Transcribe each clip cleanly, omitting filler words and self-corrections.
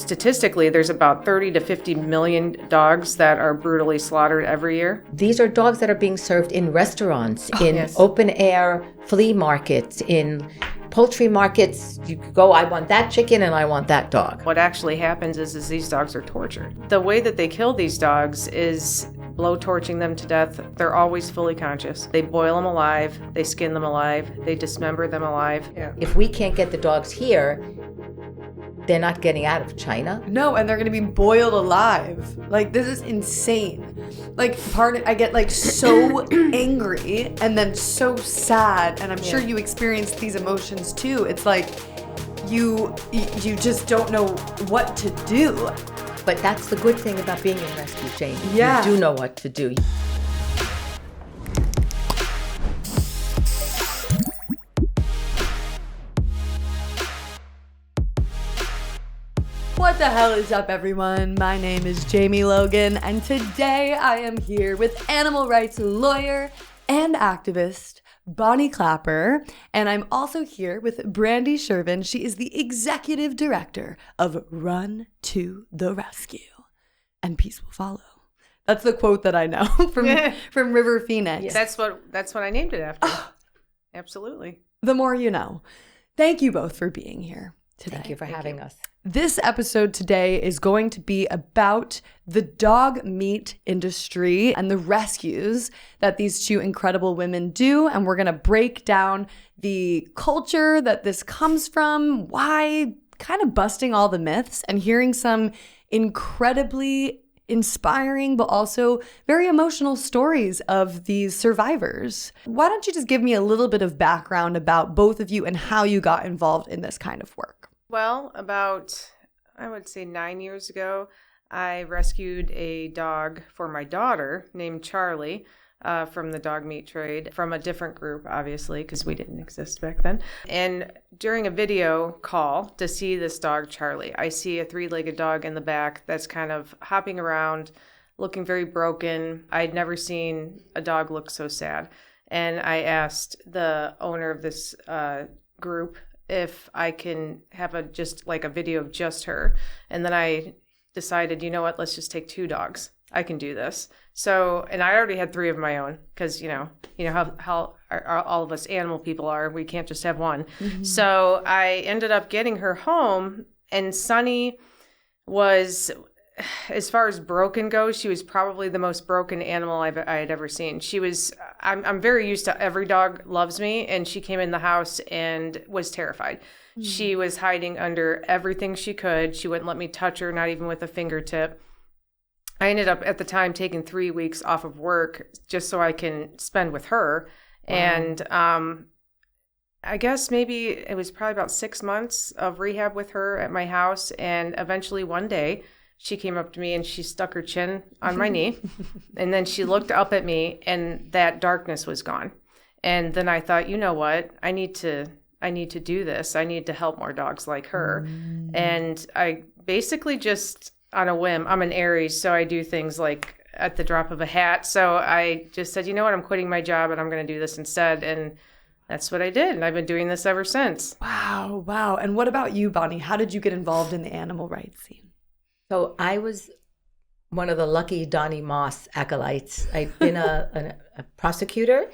statistically, there's about 30 to 50 million dogs that are brutally slaughtered every year. These are dogs that are being served in restaurants, in open air flea markets, in poultry markets. You could go, I want that chicken and I want that dog. What actually happens is these dogs are tortured. The way that they kill these dogs is blow-torching them to death. They're always fully conscious. They boil them alive, they skin them alive, they dismember them alive. Yeah. If we can't get the dogs here, they're not getting out of China. No, and they're going to be boiled alive. Like, this is insane. Like, I get like so angry and then so sad, and I'm sure you experience these emotions too. It's like you just don't know what to do. But that's the good thing about being in rescue, Jane. Yeah. You do know what to do. What the hell is up, everyone? My name is Jamie Logan, and today I am here with animal rights lawyer and activist Bonnie Klapper, and I'm also here with Brandy Cherven. She is the executive director of Run to the Rescue, and peace will follow. That's the quote that I know from River Phoenix. Yes. That's what I named it after. Absolutely. The more you know. Thank you both for being here today. Thank you for having us. This episode today is going to be about the dog meat industry and the rescues that these two incredible women do. And we're going to break down the culture that this comes from, why, kind of busting all the myths and hearing some incredibly inspiring but also very emotional stories of these survivors. Why don't you just give me a little bit of background about both of you and how you got involved in this kind of work? Well, about, I would say 9 years ago, I rescued a dog for my daughter named Charlie from the dog meat trade, from a different group, obviously, because we didn't exist back then. And during a video call to see this dog, Charlie, I see a three-legged dog in the back that's kind of hopping around, looking very broken. I'd never seen a dog look so sad. And I asked the owner of this group if I can have a video of just her. And then I decided, you know what, let's just take 2 dogs. I can do this. So, and I already had 3 of my own because, you know how all of us animal people are. We can't just have one. Mm-hmm. So I ended up getting her home, and Sunny was, as far as broken goes, she was probably the most broken animal I had ever seen. She was, I'm very used to every dog loves me, and she came in the house and was terrified. Mm-hmm. She was hiding under everything she could. She wouldn't let me touch her, not even with a fingertip. I ended up at the time taking 3 weeks off of work just so I can spend with her. Wow. And I guess maybe it was probably about 6 months of rehab with her at my house. And eventually one day she came up to me and she stuck her chin on my knee. And then she looked up at me and that darkness was gone. And then I thought, you know what? I need to do this. I need to help more dogs like her. Mm. And I basically just, on a whim, I'm an Aries, so I do things like at the drop of a hat. So I just said, you know what, I'm quitting my job and I'm going to do this instead. And that's what I did. And I've been doing this ever since. Wow. And what about you, Bonnie? How did you get involved in the animal rights scene? So I was one of the lucky Donnie Moss acolytes. I'd been a prosecutor,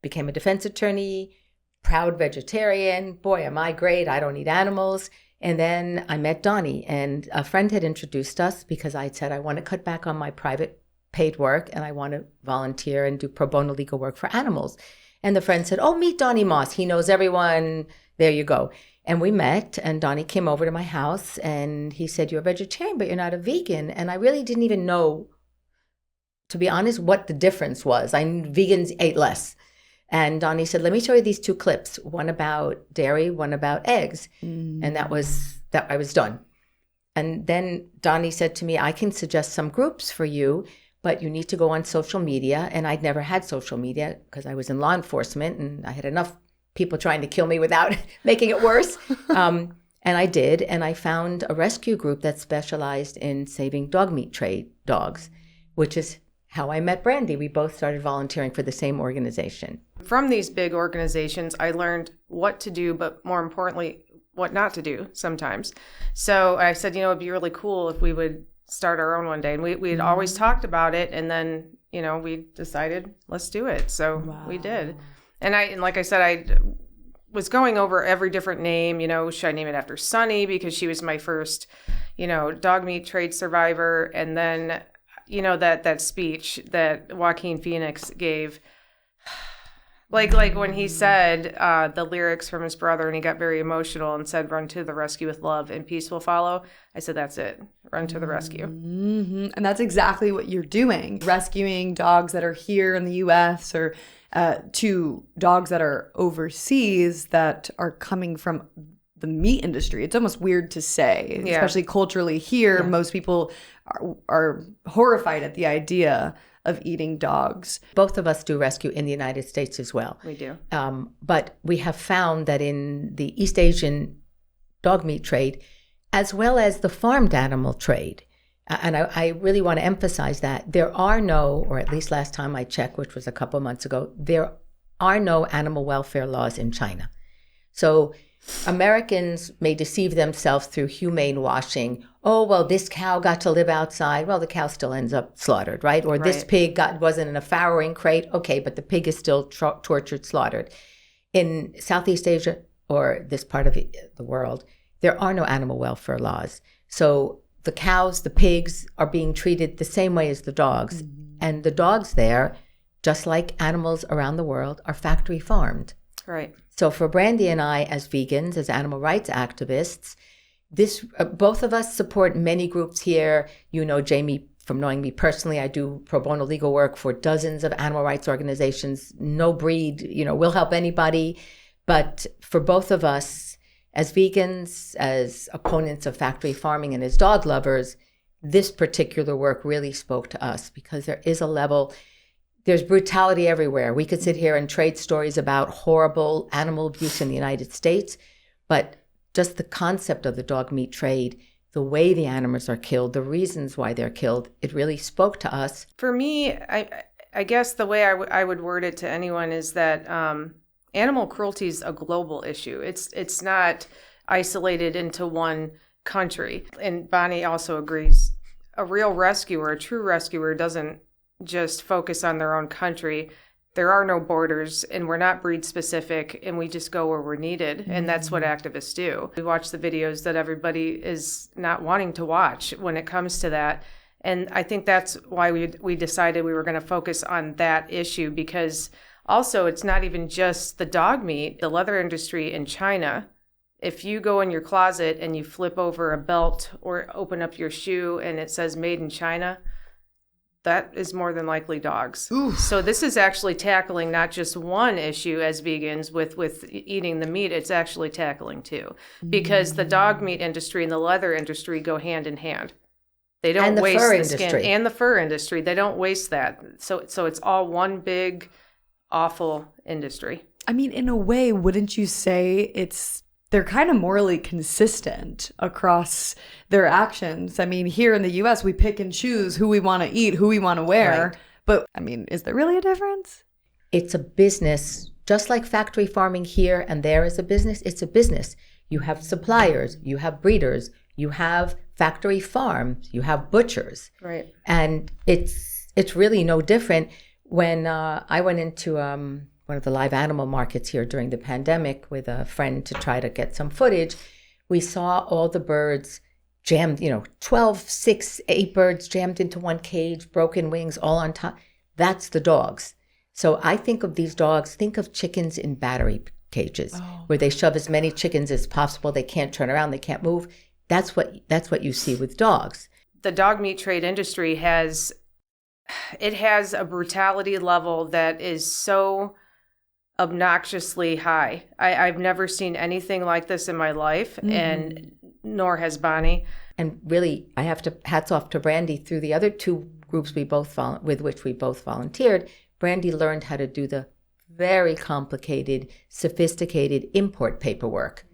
became a defense attorney, proud vegetarian. Boy, am I great. I don't eat animals. And then I met Donnie, and a friend had introduced us because I said, I want to cut back on my private paid work and I want to volunteer and do pro bono legal work for animals. And the friend said, oh, meet Donnie Moss. He knows everyone. There you go. And we met, and Donnie came over to my house and he said, you're a vegetarian, but you're not a vegan. And I really didn't even know, to be honest, what the difference was. Vegans ate less. And Donnie said, let me show you these 2 clips, one about dairy, one about eggs. Mm. And that I was done. And then Donnie said to me, I can suggest some groups for you, but you need to go on social media. And I'd never had social media because I was in law enforcement and I had enough people trying to kill me without making it worse. And I did. And I found a rescue group that specialized in saving dog meat trade dogs, which is how I met Brandy. We both started volunteering for the same organization. From these big organizations, I learned what to do, but more importantly, what not to do sometimes. So I said, it'd be really cool if we would start our own one day. And we had always talked about it. And then, we decided, let's do it. So we did. And like I said, I was going over every different name, should I name it after Sunny because she was my first, dog meat trade survivor. And then, that speech that Joaquin Phoenix gave, like when he said the lyrics from his brother and he got very emotional and said, "Run to the rescue with love and peace will follow." I said, that's it. Run to the rescue. Mm-hmm. And that's exactly what you're doing. Rescuing dogs that are here in the U.S. or to dogs that are overseas that are coming from the meat industry. It's almost weird to say, especially culturally here. Yeah. Most people are horrified at the idea of eating dogs. Both of us do rescue in the United States as well. We do. But we have found that in the East Asian dog meat trade, as well as the farmed animal trade, and I really want to emphasize that, there are no, or at least last time I checked, which was a couple months ago, there are no animal welfare laws in China. So Americans may deceive themselves through humane washing. Oh, well, this cow got to live outside. Well, the cow still ends up slaughtered, right? Or this pig wasn't in a farrowing crate. Okay, but the pig is still tortured, slaughtered. In Southeast Asia or this part of the world, there are no animal welfare laws. So the cows, the pigs are being treated the same way as the dogs. Mm-hmm. And the dogs there, just like animals around the world, are factory farmed. Right. So for Brandy and I, as vegans, as animal rights activists, both of us support many groups here. Jamie, from knowing me personally, I do pro bono legal work for dozens of animal rights organizations. No breed, will help anybody. But for both of us, as vegans, as opponents of factory farming, and as dog lovers, this particular work really spoke to us because there is a level. There's brutality everywhere. We could sit here and trade stories about horrible animal abuse in the United States, but just the concept of the dog meat trade, the way the animals are killed, the reasons why they're killed, it really spoke to us. For me, I guess the way I would word it to anyone is that animal cruelty is a global issue. It's not isolated into one country. And Bonnie also agrees. A real rescuer, a true rescuer, doesn't just focus on their own country. There are no borders, and we're not breed specific, and we just go where we're needed. And that's what activists do. We watch the videos that everybody is not wanting to watch when it comes to that. And I think that's why we decided we were going to focus on that issue, because also it's not even just the dog meat, the leather industry in China. If you go in your closet and you flip over a belt or open up your shoe and it says made in China, that is more than likely dogs. Oof. So this is actually tackling not just one issue as vegans with eating the meat, it's actually tackling two. Because the dog meat industry and the leather industry go hand in hand. They don't waste the skin. And the fur industry. They don't waste that. So it's all one big, awful industry. I mean, in a way, wouldn't you say they're kind of morally consistent across their actions? I mean, here in the U.S., we pick and choose who we want to eat, who we want to wear. Right. But, I mean, is there really a difference? It's a business. Just like factory farming here and there is a business, it's a business. You have suppliers, you have breeders, you have factory farms, you have butchers. Right. And it's really no different. When I went into one of the live animal markets here during the pandemic with a friend to try to get some footage, we saw all the birds jammed, 12, 6, 8 birds jammed into one cage, broken wings, all on top. That's the dogs. So I think of these dogs, think of chickens in battery cages, where they shove as many chickens as possible. They can't turn around, they can't move. That's what you see with dogs. The dog meat trade industry has a brutality level that is so obnoxiously high. I've never seen anything like this in my life, and nor has Bonnie. And really, I have to hats off to Brandy. Through the other two groups with which we both volunteered, Brandy learned how to do the very complicated, sophisticated import paperwork.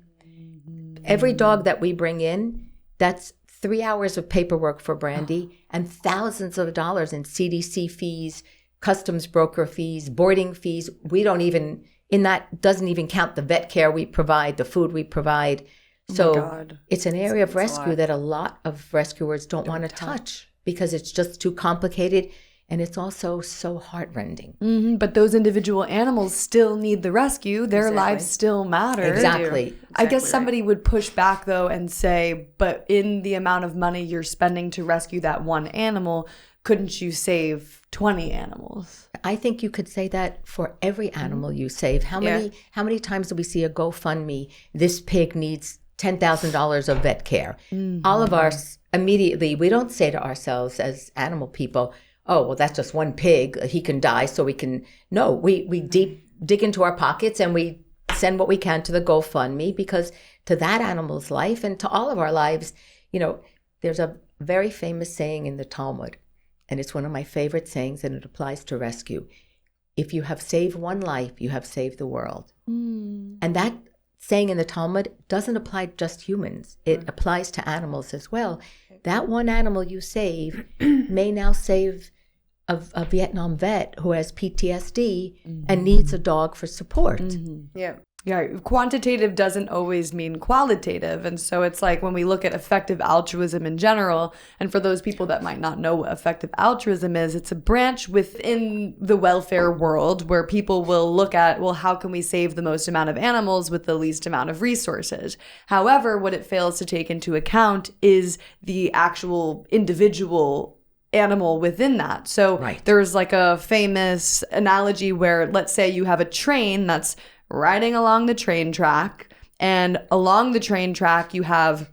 Every dog that we bring in, that's 3 hours of paperwork for Brandy and thousands of dollars in CDC fees, customs broker fees, boarding fees. We don't even, in that doesn't even count the vet care we provide, the food we provide. So God. it's an area of It's a rescue lot. that a lot of rescuers don't want to touch because it's just too complicated, and it's also so heartrending. But those individual animals still need the rescue. Their Exactly. lives still matter. Exactly. I guess Exactly somebody would push back though and say, but in the amount of money you're spending to rescue that one animal, couldn't you save 20 animals? I think you could say that for every animal you save. How many times do we see a GoFundMe? This pig needs $10,000 of vet care. All of us immediately, we don't say to ourselves as animal people, oh, well, that's just one pig. He can die, so we can. No, we dig into our pockets and we send what we can to the GoFundMe, because to that animal's life and to all of our lives, there's a very famous saying in the Talmud, and it's one of my favorite sayings, and it applies to rescue. If you have saved one life, you have saved the world. And that saying in the Talmud doesn't apply just humans. It applies to animals as well. That one animal you save may now save a Vietnam vet who has PTSD and needs a dog for support. Yeah, quantitative doesn't always mean qualitative. And so it's like when we look at effective altruism in general, and for those people that might not know what effective altruism is, it's a branch within the welfare world where people will look at, well, how can we save the most amount of animals with the least amount of resources? However, what it fails to take into account is the actual individual animal within that. So there's like a famous analogy where, let's say you have a train that's riding along the train track, and along the train track you have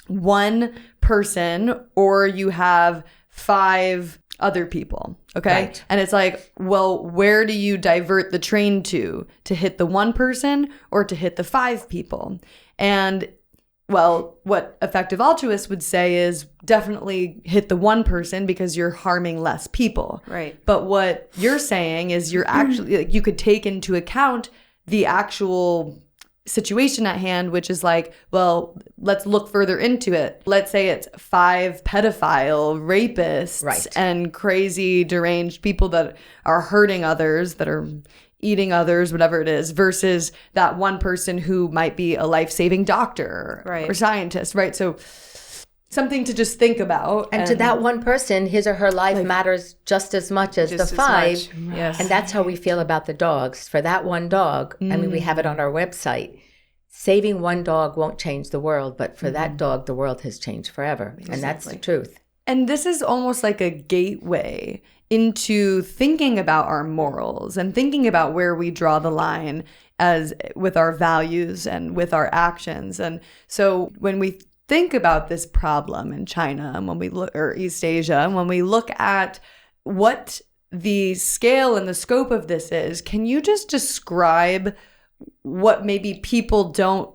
one person or you have 5 other people, okay? And it's like, well, where do you divert the train to hit the one person or to hit the 5 people? And well, what effective altruists would say is definitely hit the one person because you're harming less people. Right. But what you're saying is you're actually, like, you could take into account the actual situation at hand, which is like, well, let's look further into it. Let's say it's 5 pedophile rapists and crazy deranged people that are hurting others, that are eating others, whatever it is, versus that one person who might be a life-saving doctor or scientist, right? So something to just think about. And to that one person, his or her life matters just as much as the 5. Yes. And that's how we feel about the dogs. For that one dog, I mean, we have it on our website. Saving one dog won't change the world, but for that dog, the world has changed forever. Exactly. And that's the truth. And this is almost like a gateway into thinking about our morals and thinking about where we draw the line as with our values and with our actions. And so when we think about this problem in China and when we look, or East Asia, and when we look at what the scale and the scope of this is, can you just describe what maybe people don't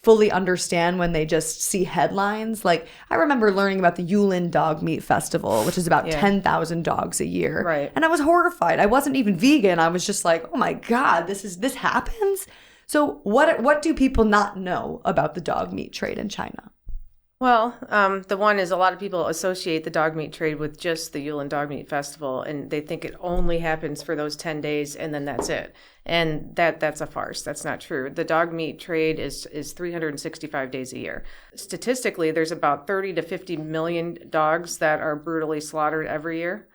fully understand when they just see headlines? Like, I remember learning about the Yulin dog meat festival, which is about 10,000 dogs a year. Right. And I was horrified. I wasn't even vegan. I was just like, oh my God, this happens? So what do people not know about the dog meat trade in China? Well, the one is a lot of people associate the dog meat trade with just the Yulin Dog Meat Festival, and they think it only happens for those 10 days and then that's it. And that's a farce. That's not true. The dog meat trade is 365 days a year. Statistically, there's about 30 to 50 million dogs that are brutally slaughtered every year.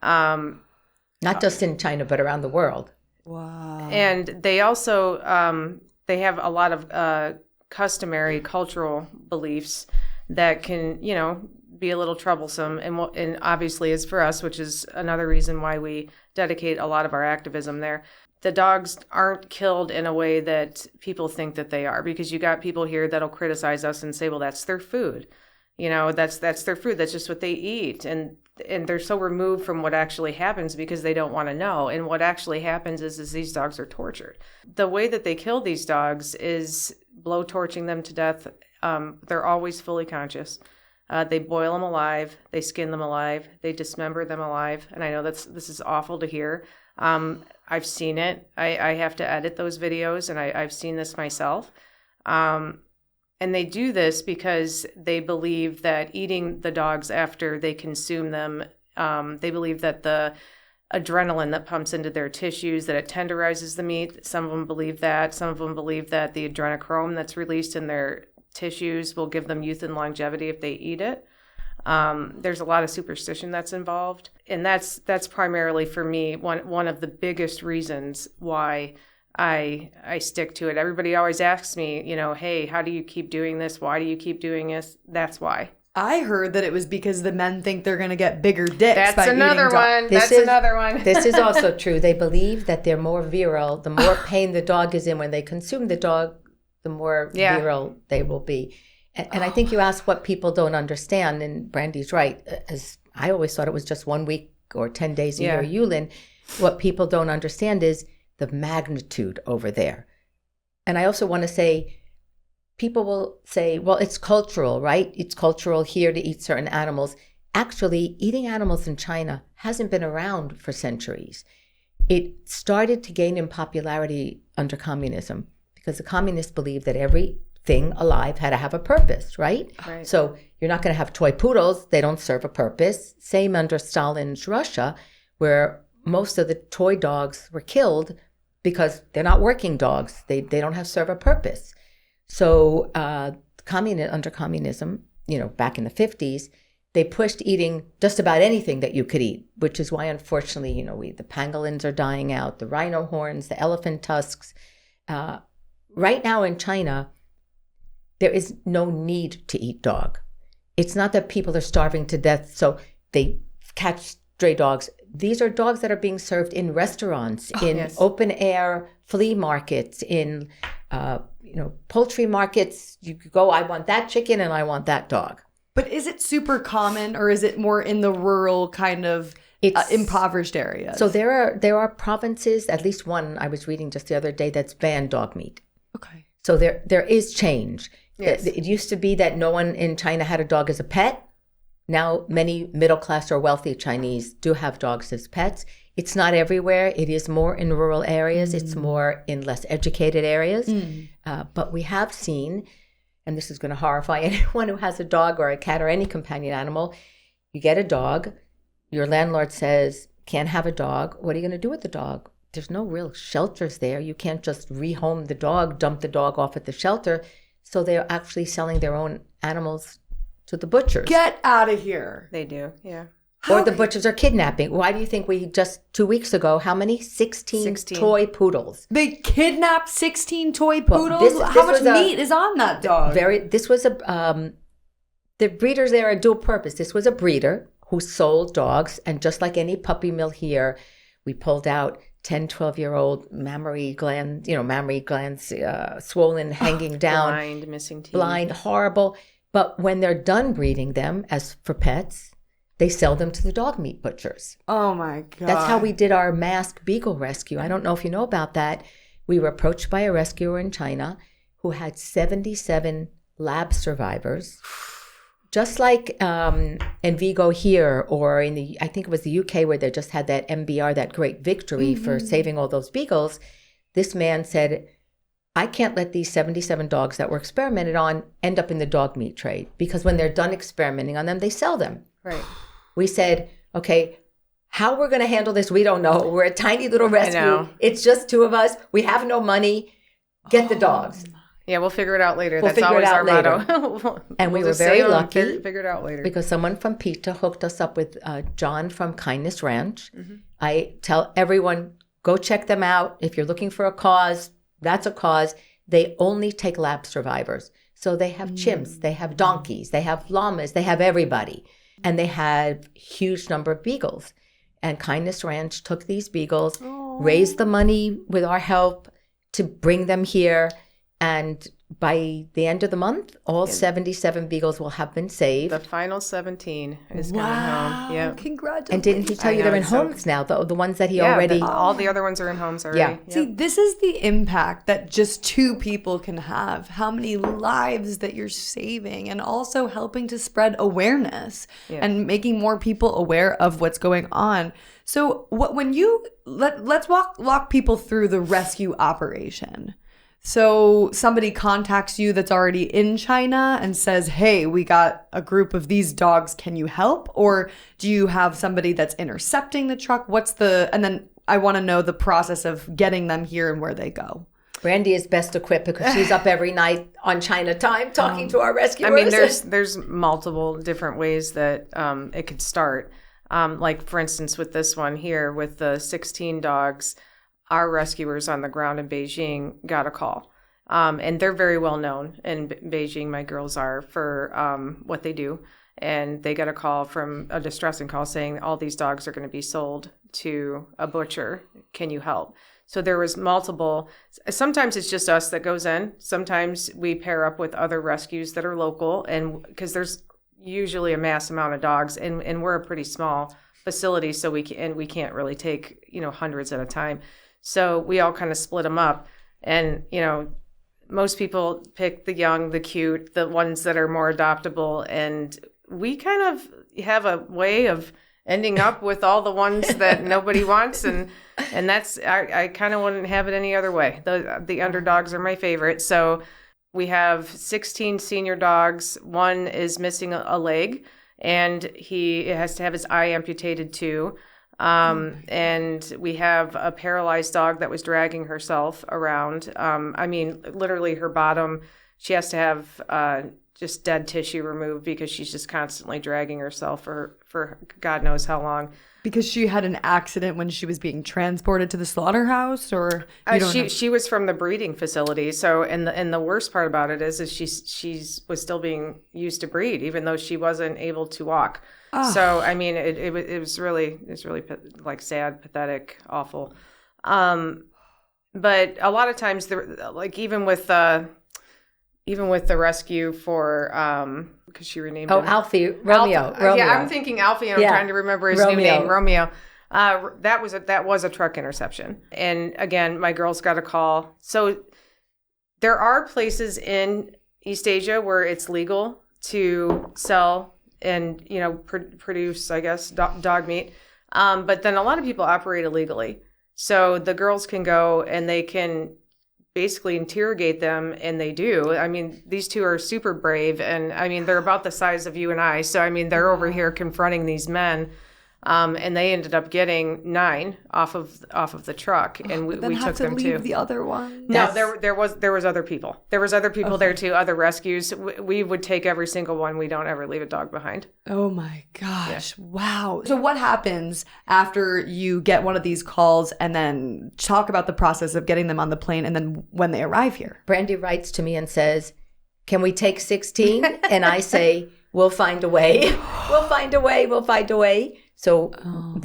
Not just in China, but around the world. Wow. And they also, they have a lot of customary cultural beliefs that can, be a little troublesome. And obviously is for us, which is another reason why we dedicate a lot of our activism there. The dogs aren't killed in a way that people think that they are, because you got people here that'll criticize us and say, well, that's their food. That's their food. That's just what they eat. And they're so removed from what actually happens because they don't want to know. And what actually happens is these dogs are tortured. The way that they kill these dogs is blowtorching them to death. They're always fully conscious. They boil them alive. They skin them alive. They dismember them alive. And I know this is awful to hear. I've seen it. I have to edit those videos, and I've seen this myself. And they do this because they believe that eating the dogs after they consume them, they believe that the adrenaline that pumps into their tissues, that it tenderizes the meat. Some of them believe that. Some of them believe that the adrenochrome that's released in their tissues will give them youth and longevity if they eat it. There's a lot of superstition that's involved. And that's primarily for me one of the biggest reasons why I stick to it. Everybody always asks me, hey, how do you keep doing this? Why do you keep doing this? That's why. I heard that it was because the men think they're going to get bigger dicks. That's another one. Another one. This is also true. They believe that they're more virile. The more pain the dog is in when they consume the dog, the more virile they will be. And I think you asked what people don't understand, and Brandy's right. As I always thought it was just 1 week or 10 days a year Yulin. What people don't understand is the magnitude over there. And I also want to say, people will say, well, it's cultural, right? It's cultural here to eat certain animals. Actually, eating animals in China hasn't been around for centuries. It started to gain in popularity under communism because the communists believed that everything alive had to have a purpose, right? So you're not going to have toy poodles. They don't serve a purpose. Same under Stalin's Russia, where most of the toy dogs were killed because they're not working dogs. They don't have serve a purpose. So under communism, back in the 50s, they pushed eating just about anything that you could eat, which is why, unfortunately, the pangolins are dying out, the rhino horns, the elephant tusks. Right now in China, there is no need to eat dog. It's not that people are starving to death, so they catch stray dogs. These are dogs that are being served in restaurants, open air flea markets, in poultry markets. You could go, I want that chicken and I want that dog. But is it super common, or is it more in the rural kind of impoverished areas? So there are provinces, at least one I was reading just the other day, that's banned dog meat. Okay. So there is change. Yes. It used to be that no one in China had a dog as a pet. Now many middle class or wealthy Chinese do have dogs as pets. It's not everywhere. It is more in rural areas. It's more in less educated areas. But we have seen, and this is going to horrify anyone who has a dog or a cat or any companion animal, you get a dog, your landlord says, can't have a dog. What are you going to do with the dog? There's no real shelters there. You can't just rehome the dog, dump the dog off at the shelter. So they're actually selling their own animals to the butchers. Get out of here. They do, yeah. Or the butchers are kidnapping. Why do you think we just 2 weeks ago, how many? 16 toy poodles. They kidnapped 16 toy poodles? Well, How much meat is on that dog? The breeders there are dual purpose. This was a breeder who sold dogs. And just like any puppy mill here, we pulled out 10, 12-year-old mammary glands, swollen, hanging down. Blind, missing teeth. Blind, horrible. But when they're done breeding them, as for pets, they sell them to the dog meat butchers. Oh, my God. That's how we did our masked beagle rescue. I don't know if you know about that. We were approached by a rescuer in China who had 77 lab survivors. Just like in Vigo here, or I think it was the UK, where they just had that MBR, that great victory for saving all those beagles. This man said, I can't let these 77 dogs that were experimented on end up in the dog meat trade, because when they're done experimenting on them, they sell them. Right. We said, okay, how we're going to handle this, we don't know. We're a tiny little rescue. It's just two of us. We have no money. Get the dogs. Yeah, we'll figure it out later. That's always our motto. And we were very lucky. Figure it out later. Because someone from PETA hooked us up with John from Kindness Ranch. I tell everyone, go check them out. If you're looking for a cause, that's a cause. They only take lab survivors. So they have chimps, they have donkeys, they have llamas, they have everybody. And they had a huge number of beagles. And Kindness Ranch took these beagles, raised the money with our help to bring them here. And by the end of the month, all 77 beagles will have been saved. The final 17 is coming home. Yeah. Congratulations. And didn't he tell you they're in homes now, the ones that he already... all the other ones are in homes already. Yeah. See, this is the impact that just two people can have. How many lives that you're saving, and also helping to spread awareness and making more people aware of what's going on. So when you... Let's walk people through the rescue operation. So somebody contacts you that's already in China and says, hey, we got a group of these dogs. Can you help? Or do you have somebody that's intercepting the truck? And then I want to know the process of getting them here and where they go. Brandy is best equipped because she's up every night on China time talking to our rescuers. I mean, there's multiple different ways that it could start. Like, for instance, with this one here, with the 16 dogs, our rescuers on the ground in Beijing got a call. And they're very well known in Beijing, my girls are, for what they do. And they got a distressing call saying all these dogs are going to be sold to a butcher. Can you help? So there was multiple. Sometimes it's just us that goes in. Sometimes we pair up with other rescues that are local, and because there's usually a mass amount of dogs, and we're a pretty small facility, so we can't really take hundreds at a time. So we all kind of split them up, and most people pick the young, the cute, the ones that are more adoptable, and we kind of have a way of ending up with all the ones that nobody wants, and that's I kind of wouldn't have it any other way. The underdogs are my favorite. So we have 16 senior dogs. One is missing a leg, and he has to have his eye amputated too. And we have a paralyzed dog that was dragging herself around. I mean, literally her bottom, she has to have just dead tissue removed because she's just constantly dragging herself for God knows how long. Because she had an accident when she was being transported to the slaughterhouse, or she was from the breeding facility. So and the worst part about it is she was still being used to breed, even though she wasn't able to walk. Oh. So I mean, it was really like sad, pathetic, awful. But a lot of times, like even with the rescue for because she renamed him. Alfie Romeo. Romeo. Yeah, I'm thinking Alfie, and I'm trying to remember his new name, Romeo. That was a truck interception, and again, my girls got a call. So there are places in East Asia where it's legal to sell and produce, I guess, dog meat, but then a lot of people operate illegally. So the girls can go and they can basically interrogate them, and they do. I mean, these two are super brave, and I mean, they're about the size of you and I. So I mean, they're over here confronting these men, and they ended up getting 9 off of the truck, and we took them too. The other one. No, there was other people. There was other people there too. Other rescues. We would take every single one. We don't ever leave a dog behind. Oh my gosh! Yeah. Wow. So what happens after you get one of these calls, and then talk about the process of getting them on the plane, and then when they arrive here? Brandy writes to me and says, "Can we take 16?" And I say, "We'll find a way. We'll find a way. We'll find a way." So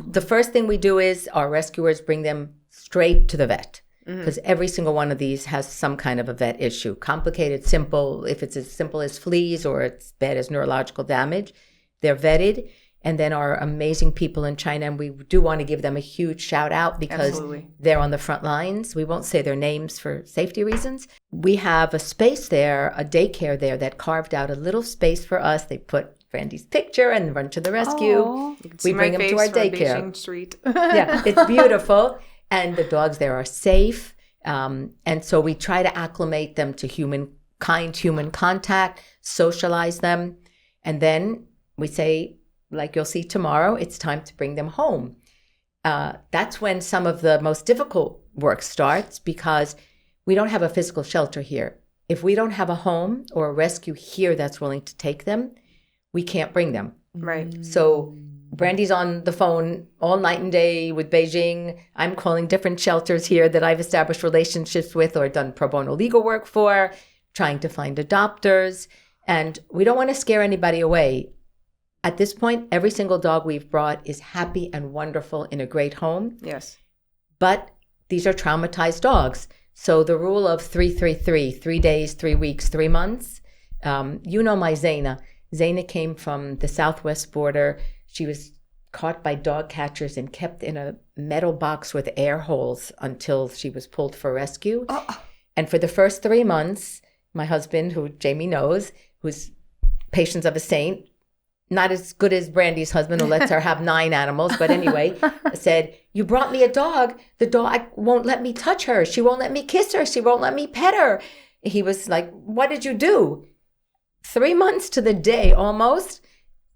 the first thing we do is our rescuers bring them straight to the vet, because every single one of these has some kind of a vet issue. Complicated, simple. If it's as simple as fleas or it's bad as neurological damage, they're vetted. And then our amazing people in China, and we do want to give them a huge shout out because they're on the front lines. We won't say their names for safety reasons. We have a space there, a daycare there that carved out a little space for us. They put Brandy's picture and run to the rescue. We bring them to our daycare. Beijing Street. Yeah, it's beautiful. And the dogs there are safe. And so we try to acclimate them to human contact, socialize them. And then we say, like you'll see tomorrow, it's time to bring them home. That's when some of the most difficult work starts, because we don't have a physical shelter here. If we don't have a home or a rescue here that's willing to take them, we can't bring them. Right. So Brandy's on the phone all night and day with Beijing. I'm calling different shelters here that I've established relationships with or done pro bono legal work for, trying to find adopters. And we don't want to scare anybody away. At this point, every single dog we've brought is happy and wonderful in a great home. Yes. But these are traumatized dogs. So the rule of 3-3-3, 3 days, 3 weeks, 3 months. My Zaina. Zaina came from the southwest border. She was caught by dog catchers and kept in a metal box with air holes until she was pulled for rescue. Oh. And for the first 3 months, my husband, who Jamie knows, who's patience of a saint, not as good as Brandy's husband, who lets her have 9 animals, but anyway, said, "You brought me a dog. The dog won't let me touch her. She won't let me kiss her. She won't let me pet her." He was like, "What did you do?" 3 months to the day almost,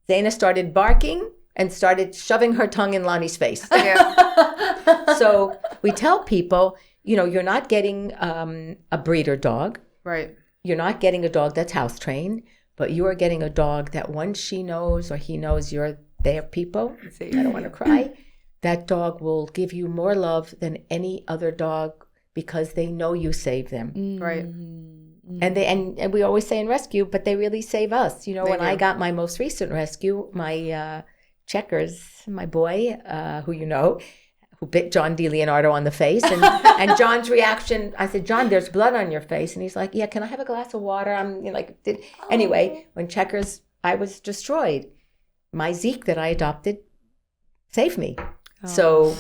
Zaina started barking and started shoving her tongue in Lonnie's face. Yeah. So we tell people, you're not getting a breeder dog. Right. You're not getting a dog that's house trained, but you are getting a dog that once she knows or he knows you're their people, I don't want to cry, that dog will give you more love than any other dog because they know you save them. Right. And we always say in rescue, but they really save us. When I got my most recent rescue, my Checkers, my boy, who bit John DiLeonardo on the face. And John's reaction, I said, John, there's blood on your face. And he's like, yeah, can I have a glass of water? Anyway, when Checkers, I was destroyed. My Zeke that I adopted saved me. So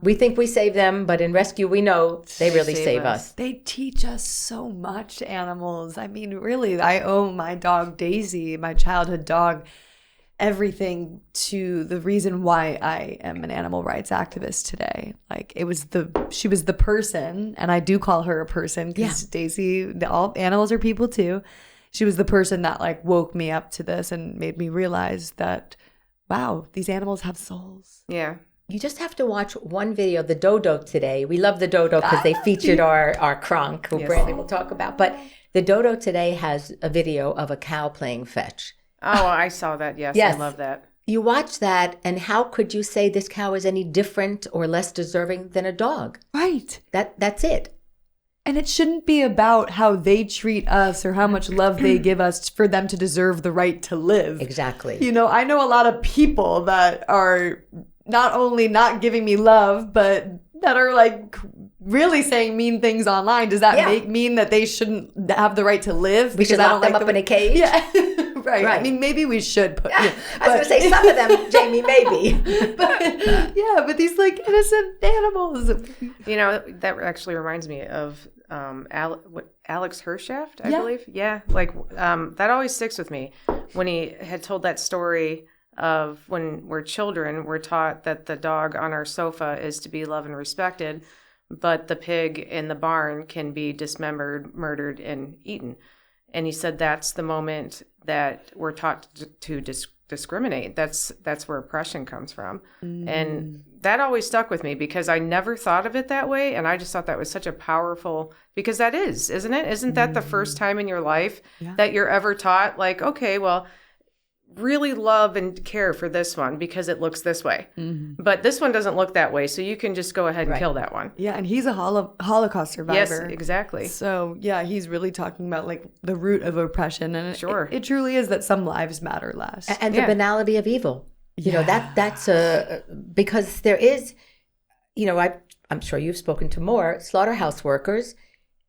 we think we save them, but in rescue, we know they really save us. They teach us so much, animals. I mean, really, I owe my dog Daisy, my childhood dog, everything to the reason why I am an animal rights activist today. Like she was the person, and I do call her a person because Daisy, all animals are people too. She was the person that like woke me up to this and made me realize that, wow, these animals have souls. Yeah. You just have to watch one video of the dodo today. We love the dodo because they featured our Kronk, who Brandy will talk about. But the dodo today has a video of a cow playing fetch. Oh, I saw that. Yes. I love that. You watch that, and how could you say this cow is any different or less deserving than a dog? Right. That's it. And it shouldn't be about how they treat us or how much love they give us for them to deserve the right to live. Exactly. I know a lot of people that are not only not giving me love, but that are like really saying mean things online. Does that mean that they shouldn't have the right to live? We should lock them up in a cage? Yeah. Right. I mean, maybe we should put. I was going to say some of them, Jamie, maybe. but these like innocent animals. That actually reminds me of Alex Hershaft, I believe. Yeah, that always sticks with me when he had told that story of when we're children, we're taught that the dog on our sofa is to be loved and respected, but the pig in the barn can be dismembered, murdered, and eaten. And he said that's the moment that we're taught to discriminate. That's where oppression comes from. And that always stuck with me because I never thought of it that way. And I just thought that was such a powerful, because that is, isn't it? Isn't that the first time in your life that you're ever taught, like, okay, well, really love and care for this one because it looks this way. But this one doesn't look that way, so you can just go ahead and kill that one. Yeah, and he's a Holocaust survivor. Yes, exactly. So, yeah, he's really talking about like the root of oppression. And it truly is that some lives matter less. And the banality of evil. That's because there is, I'm sure you've spoken to more slaughterhouse workers.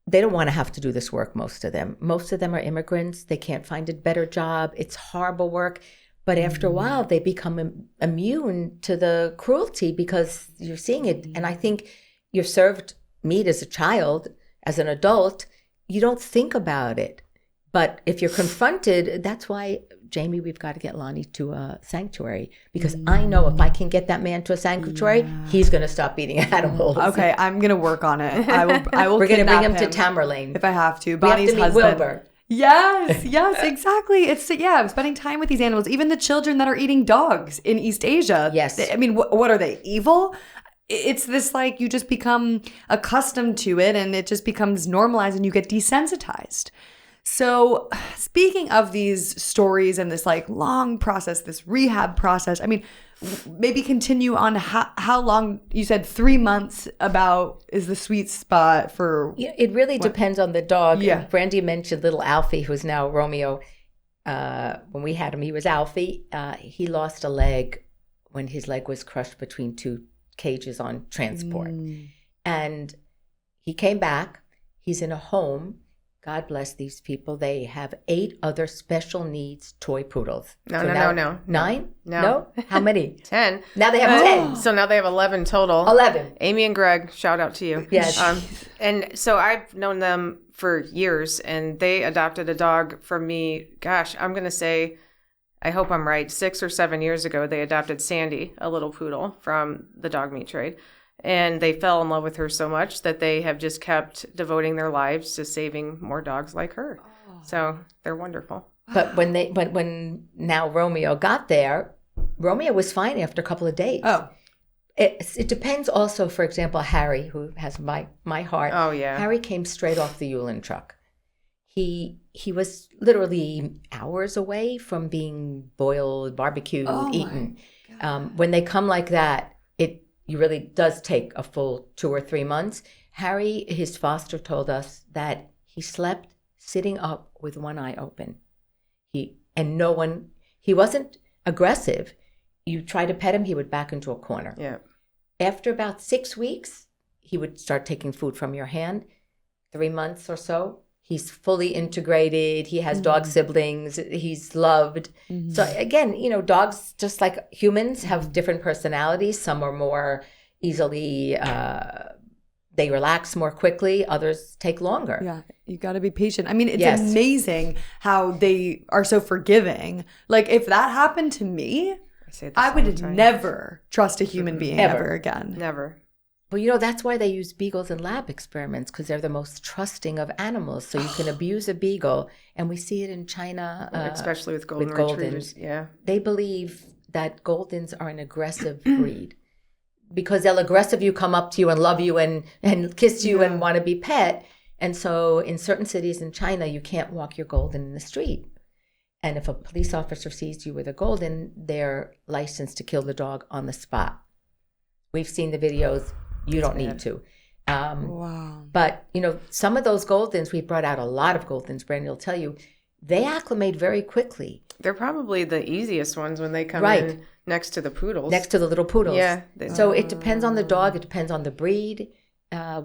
They don't want to have to do this work, most of them. Most of them are immigrants. They can't find a better job. It's horrible work. But after a while, they become immune to the cruelty because you're seeing it. And I think you're served meat as a child, as an adult. You don't think about it. But if you're confronted, that's why, Jamie, we've got to get Lonnie to a sanctuary because I know if I can get that man to a sanctuary, he's going to stop eating animals. Okay, I'm going to work on it. I will. We're going to bring him to Tamerlane if I have to. Bonnie's husband. Wilbur. Yes, exactly. It's spending time with these animals. Even the children that are eating dogs in East Asia. Yes. I mean, what are they, evil? It's this like you just become accustomed to it and it just becomes normalized and you get desensitized. So speaking of these stories and this like long process, this rehab process, I mean, maybe continue on how long, you said 3 months about is the sweet spot for. Yeah, it really depends on the dog. Yeah. Brandy mentioned little Alfie, who's now Romeo. When we had him, he was Alfie. He lost a leg when his leg was crushed between two cages on transport. And he came back. He's in a home. God bless these people. They have 8 other special needs toy poodles. No. 9? No. How many? 10. Now they have 10. So now they have 11 total. 11. Amy and Greg, shout out to you. Yes. And so I've known them for years, and they adopted a dog from me. Gosh, I'm going to say, I hope I'm right, 6 or 7 years ago, they adopted Sandy, a little poodle from the dog meat trade. And they fell in love with her so much that they have just kept devoting their lives to saving more dogs like her. So they're wonderful. But when now Romeo got there, Romeo was fine after a couple of days. Oh. It depends also, for example, Harry, who has my heart. Oh, yeah. Harry came straight off the Yulin truck. He was literally hours away from being boiled, barbecued, eaten. When they come like that, it really does take a full 2 or 3 months. Harry, his foster, told us that he slept sitting up with one eye open. He wasn't aggressive. You try to pet him, he would back into a corner. Yeah. After about 6 weeks, he would start taking food from your hand. 3 months or so, he's fully integrated. He has dog siblings. He's loved. So again, dogs, just like humans, have different personalities. Some are more easily, they relax more quickly. Others take longer. Yeah, you got to be patient. I mean, it's amazing how they are so forgiving. Like, if that happened to me, I would never trust a human being ever again. Never. Well, that's why they use beagles in lab experiments, because they're the most trusting of animals. So you can abuse a beagle, and we see it in China. Especially with golden retrievers. Yeah. They believe that Goldens are an aggressive breed because they'll aggressively come up to you and love you and kiss you and want to be pet. And so in certain cities in China, you can't walk your Golden in the street. And if a police officer sees you with a Golden, they're licensed to kill the dog on the spot. We've seen the videos. You don't need to. Wow. But, some of those Goldens, we brought out a lot of Goldens, Brandy will tell you, they acclimate very quickly. They're probably the easiest ones when they come in next to the poodles. Next to the little poodles. Yeah. So it depends on the dog. It depends on the breed.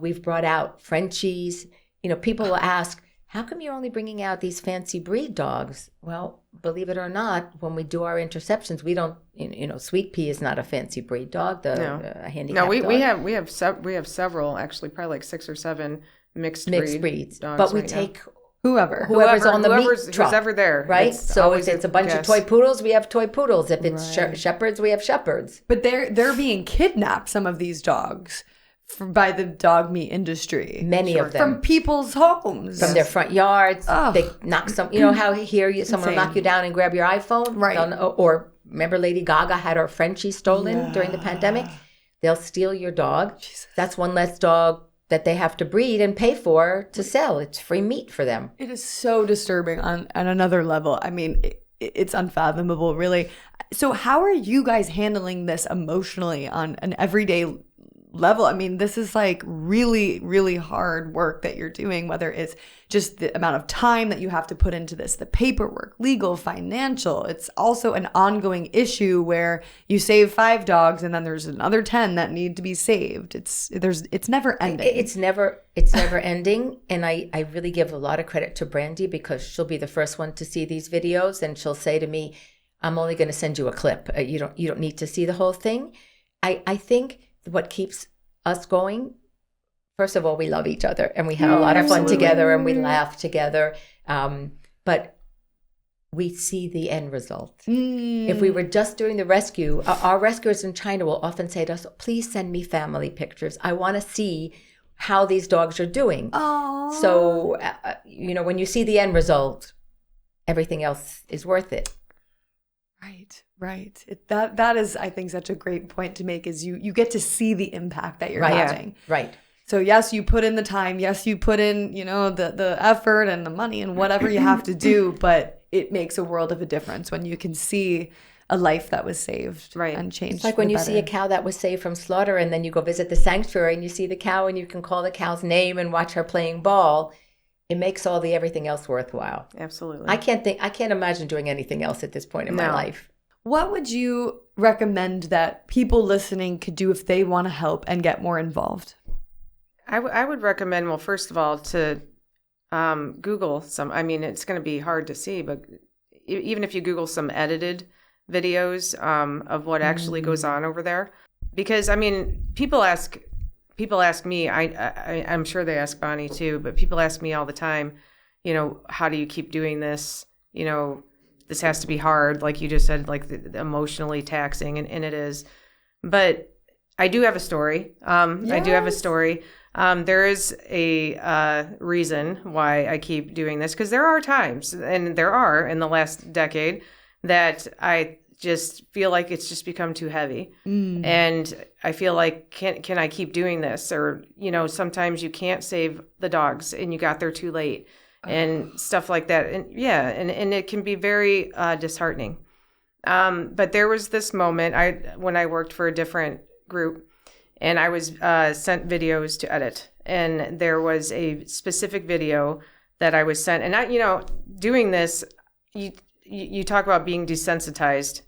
We've brought out Frenchies. People will ask, how come you're only bringing out these fancy breed dogs? Well, believe it or not, when we do our interceptions, we don't, Sweet Pea is not a fancy breed dog, handicapped dog. we have several, actually, probably like 6 or 7 mixed breeds dogs. But we take whoever's on the meat truck, who's ever there, right? So if it's a bunch of toy poodles, we have toy poodles. If it's shepherds, we have shepherds. But they're being kidnapped, some of these dogs, by the dog meat industry. Many of them. From people's homes. From their front yards. Oh. They knock how here someone will knock you down and grab your iPhone? Right. Or remember Lady Gaga had her Frenchie stolen during the pandemic? They'll steal your dog. Jesus. That's one less dog that they have to breed and pay for to sell. It's free meat for them. It is so disturbing on another level. I mean, it's unfathomable, really. So how are you guys handling this emotionally on an everyday level? I mean, this is like really, really hard work that you're doing, whether it's just the amount of time that you have to put into this, the paperwork, legal, financial. It's also an ongoing issue where you save 5 dogs and then there's another 10 that need to be saved. It's never ending. It's never ending. And I really give a lot of credit to Brandy because she'll be the first one to see these videos and she'll say to me, I'm only going to send you a clip. You don't need to see the whole thing. I think what keeps us going, first of all, we love each other and we have a lot of fun together and we laugh together. But we see the end result. If we were just doing the rescue, our rescuers in China will often say to us, please send me family pictures. I want to see how these dogs are doing. Aww. So, when you see the end result, everything else is worth it. Right. That is, I think, such a great point to make is you get to see the impact that you're having. Right. So yes, you put in the time. Yes, you put in, the effort and the money and whatever you have to do, but it makes a world of a difference when you can see a life that was saved and changed. It's like when you see a cow that was saved from slaughter and then you go visit the sanctuary and you see the cow and you can call the cow's name and watch her playing ball. It makes everything else worthwhile. Absolutely. I can't imagine doing anything else at this point in my life. What would you recommend that people listening could do if they want to help and get more involved? I would recommend, well, first of all, to Google some. I mean, it's going to be hard to see, but even if you Google some edited videos of what actually goes on over there, because I mean, people ask me. I'm sure they ask Bonnie too, but people ask me all the time. How do you keep doing this? This has to be hard, like you just said, like the emotionally taxing, and it is. But I do have a story. Yes. I do have a story. There is a reason why I keep doing this, because there are times, and there are in the last decade, that I just feel like it's just become too heavy. And I feel like, can I keep doing this? Or, sometimes you can't save the dogs and you got there too late and stuff like that. And and it can be very disheartening. But there was this moment when I worked for a different group, and I was sent videos to edit. And there was a specific video that I was sent. And doing this, you talk about being desensitized.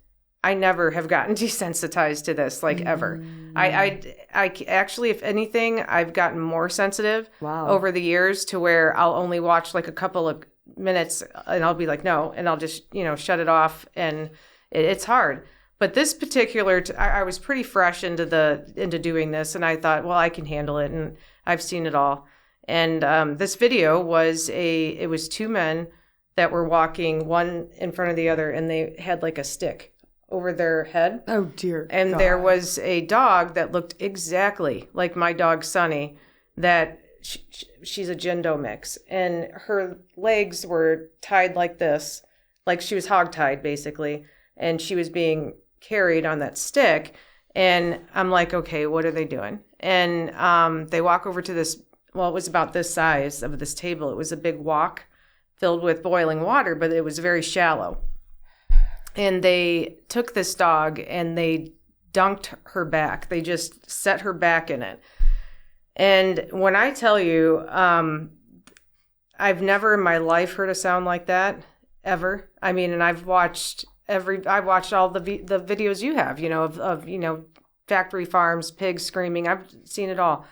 I never have gotten desensitized to this, like, ever. I actually, if anything, I've gotten more sensitive over the years, to where I'll only watch like a couple of minutes and I'll be like, no, and I'll just, shut it off. And it's hard. But this particular, I was pretty fresh into doing this, and I thought, well, I can handle it, and I've seen it all. And this video was it was two men that were walking, one in front of the other, and they had like a stick over their head. Oh, dear And God. there was a dog that looked exactly like my dog, Sunny, that she's a Jindo mix. And her legs were tied like this, like she was hogtied, basically. And she was being carried on that stick. And I'm like, okay, what are they doing? And they walk over to this, well, it was about this size of this table. It was a big wok filled with boiling water, but it was very shallow. And they took this dog and they dunked her back. They just set her back in it. And when I tell you, I've never in my life heard a sound like that, ever. I mean, and I've watched all the videos you have, of factory farms, pigs screaming. I've seen it all.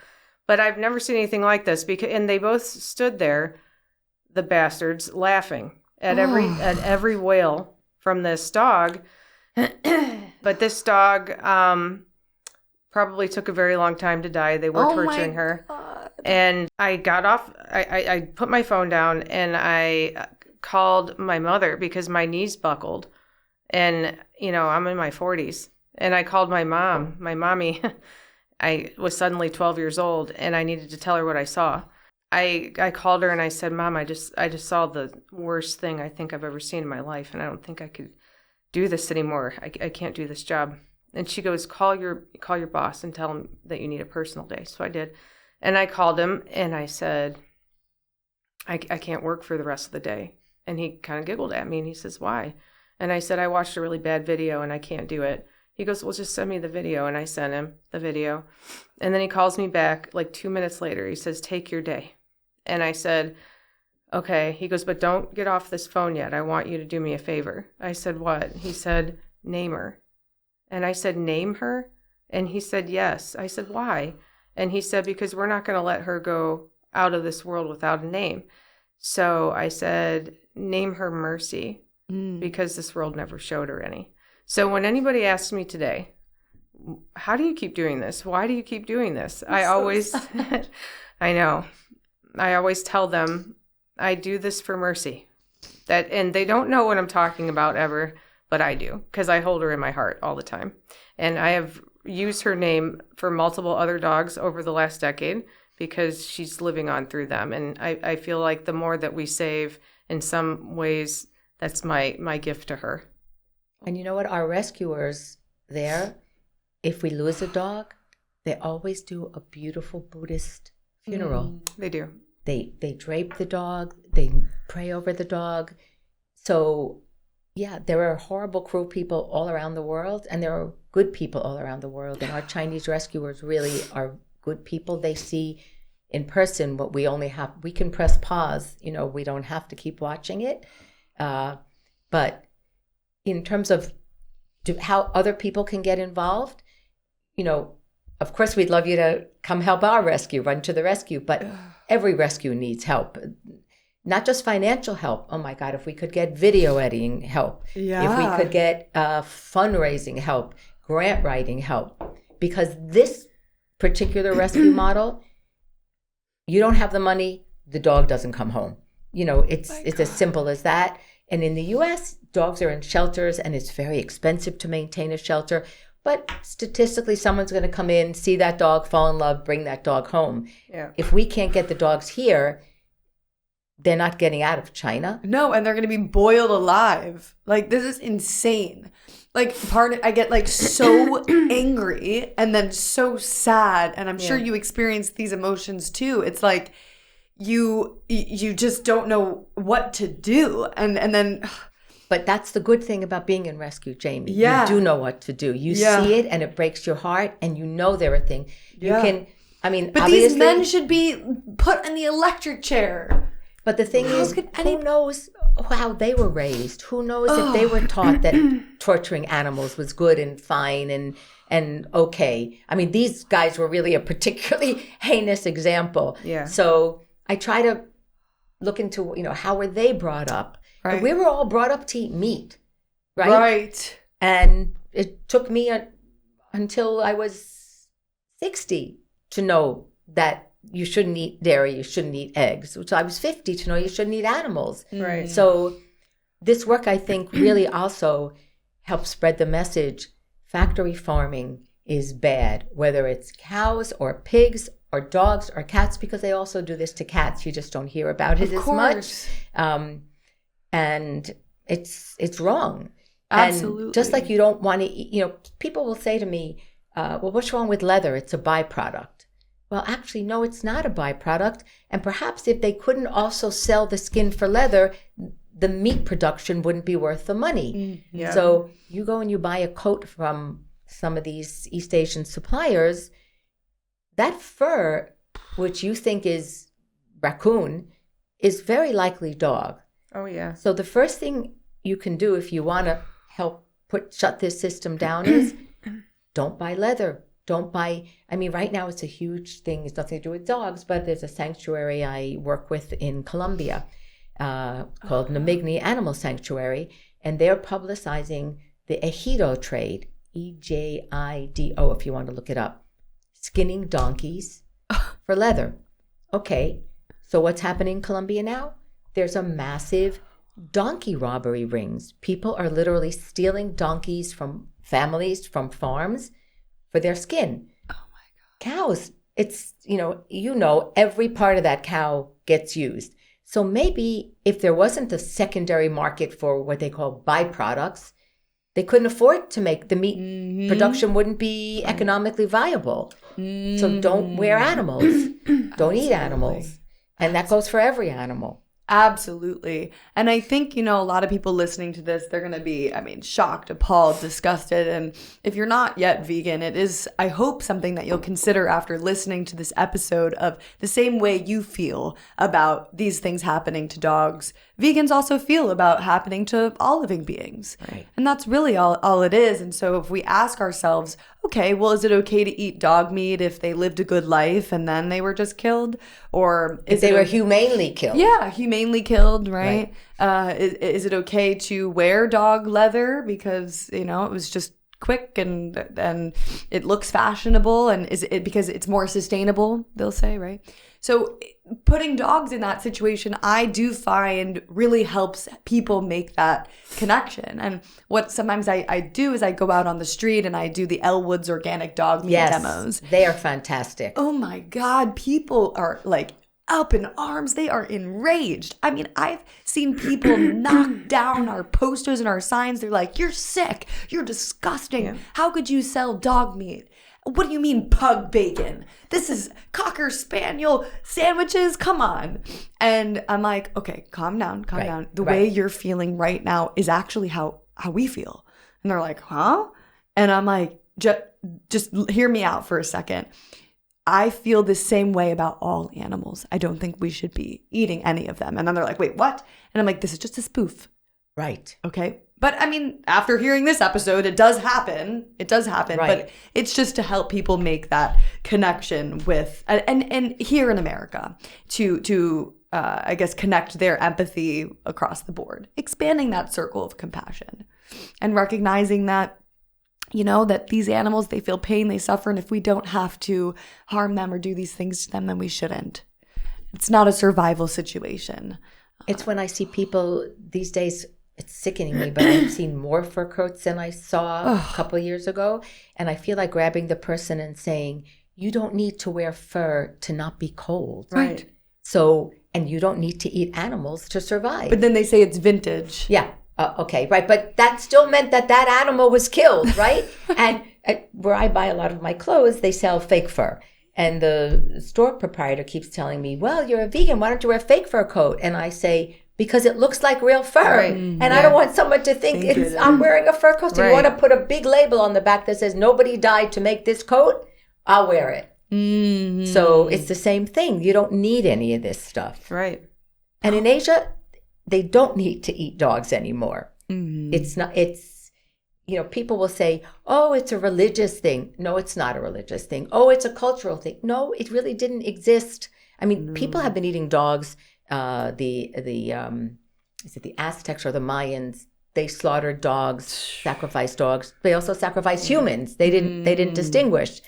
But I've never seen anything like this, and they both stood there, the bastards, laughing at every wail from this dog. But this dog probably took a very long time to die. They were torturing her. God. And I got off, I put my phone down and I called my mother because my knees buckled. And, I'm in my 40s. And I called my mom, my mommy. I was suddenly 12 years old and I needed to tell her what I saw. I called her and I said, Mom, I just saw the worst thing I think I've ever seen in my life. And I don't think I could do this anymore. I can't do this job. And she goes, call your boss and tell him that you need a personal day. So I did. And I called him and I said, I can't work for the rest of the day. And he kind of giggled at me and he says, why? And I said, I watched a really bad video and I can't do it. He goes, well, just send me the video. And I sent him the video. And then he calls me back like 2 minutes later. He says, take your day. And I said, okay. He goes, but don't get off this phone yet. I want you to do me a favor. I said, what? He said, name her. And I said, name her? And he said, yes. I said, why? And he said, because we're not going to let her go out of this world without a name. So I said, name her Mercy, because this world never showed her any. So when anybody asks me today, how do you keep doing this? Why do you keep doing this? I always tell them I do this for Mercy. And they don't know what I'm talking about ever, but I do, because I hold her in my heart all the time. And I have used her name for multiple other dogs over the last decade because she's living on through them. And I feel like the more that we save, in some ways, that's my gift to her. And you know what? Our rescuers there, if we lose a dog, they always do a beautiful Buddhist funeral. They do. They drape the dog. They pray over the dog. So, yeah, there are horrible, cruel people all around the world, and there are good people all around the world. And our Chinese rescuers really are good people. They see in person what we only have. We can press pause. We don't have to keep watching it. But in terms of how other people can get involved, of course, we'd love you to come help our rescue, run to the rescue. But every rescue needs help. Not just financial help. Oh my God, if we could get video editing help, if we could get fundraising help, grant writing help, because this particular rescue model, you don't have the money, the dog doesn't come home. It's as simple as that. And in the US, dogs are in shelters and it's very expensive to maintain a shelter. But statistically, someone's going to come in, see that dog, fall in love, bring that dog home. Yeah. If we can't get the dogs here, they're not getting out of China. No, and they're going to be boiled alive. Like, this is insane. like I get like so angry and then so sad, and I'm sure you experience these emotions too. It's like you just don't know what to do, and then. But that's the good thing about being in rescue, Jamie. Yeah. You do know what to do. You see it and it breaks your heart, and you know there are things you can. I mean, but these men should be put in the electric chair. But the thing is, who knows how they were raised? Who knows if they were taught that torturing animals was good and fine and okay? I mean, these guys were really a particularly heinous example. Yeah. So I try to look into, how were they brought up? Right. We were all brought up to eat meat, right? Right. And it took me until I was 60 to know that you shouldn't eat dairy, you shouldn't eat eggs. So I was 50 to know you shouldn't eat animals. Right. So this work, I think, really also helps spread the message. Factory farming is bad, whether it's cows or pigs or dogs or cats, because they also do this to cats. You just don't hear about it as much. And it's wrong. Absolutely. And just like you don't want to eat, people will say to me, well, what's wrong with leather? It's a byproduct. Well, actually, no, it's not a byproduct. And perhaps if they couldn't also sell the skin for leather, the meat production wouldn't be worth the money. Yeah. So you go and you buy a coat from some of these East Asian suppliers, that fur, which you think is raccoon, is very likely dog. Oh, yeah. So the first thing you can do if you want to help shut this system down is don't buy leather. Don't buy, right now it's a huge thing. It's nothing to do with dogs, but there's a sanctuary I work with in Colombia called Namigni Animal Sanctuary, and they're publicizing the ejido trade, EJIDO, if you want to look it up, skinning donkeys for leather. Okay, so what's happening in Colombia now? There's a massive donkey robbery rings. People are literally stealing donkeys from families, from farms, for their skin. Oh my God. Cows, it's, every part of that cow gets used. So maybe if there wasn't a secondary market for what they call byproducts, they couldn't afford to make the meat production wouldn't be economically viable. So don't wear animals. Don't eat animals. And that goes for every animal. Absolutely. And I think, a lot of people listening to this, they're going to be, shocked, appalled, disgusted. And if you're not yet vegan, it is, I hope, something that you'll consider after listening to this episode of the same way you feel about these things happening to dogs. Vegans also feel about happening to all living beings. Right. And that's really all it is. And so if we ask ourselves, okay, well, is it okay to eat dog meat if they lived a good life and then they were just killed? Or if they were humanely killed? Yeah, humanely killed, right? Is it okay to wear dog leather because, it was just quick and it looks fashionable, and is it because it's more sustainable, they'll say, right? So putting dogs in that situation, I do find really helps people make that connection. And what sometimes I do is I go out on the street and I do the Elwood's organic dog meat demos. They are fantastic. Oh my God, people are like up in arms. They are enraged. I've seen people knock down our posters and our signs. They're like, you're sick. You're disgusting. Yeah. How could you sell dog meat? What do you mean pug bacon? This is Cocker Spaniel sandwiches. Come on. And I'm like, okay, calm down. The way you're feeling right now is actually how we feel. And they're like, huh? And I'm like, just hear me out for a second. I feel the same way about all animals. I don't think we should be eating any of them. And then they're like, wait, what? And I'm like, this is just a spoof. Right. Okay. But after hearing this episode, it does happen. Right. But it's just to help people make that connection with, and here in America, to I guess, connect their empathy across the board, expanding that circle of compassion and recognizing that, that these animals, they feel pain, they suffer, and if we don't have to harm them or do these things to them, then we shouldn't. It's not a survival situation. It's when I see people these days, it's sickening me, but I've seen more fur coats than I saw a couple of years ago. And I feel like grabbing the person and saying, you don't need to wear fur to not be cold. Right. So, and you don't need to eat animals to survive. But then they say it's vintage. Yeah. Okay, right. But that still meant that animal was killed, right? And where I buy a lot of my clothes, they sell fake fur. And the store proprietor keeps telling me, well, you're a vegan. Why don't you wear a fake fur coat? And I say, because it looks like real fur. Right. And I don't want someone to think I'm wearing a fur coat. So you want to put a big label on the back that says, nobody died to make this coat? I'll wear it. Mm-hmm. So it's the same thing. You don't need any of this stuff. Right. And in Asia, they don't need to eat dogs anymore. Mm-hmm. People will say, oh, it's a religious thing. No, it's not a religious thing. Oh, it's a cultural thing. No, it really didn't exist. I mean, people have been eating dogs. The Aztecs or the Mayans, they slaughtered dogs, sacrificed dogs. They also sacrificed humans. They didn't distinguish.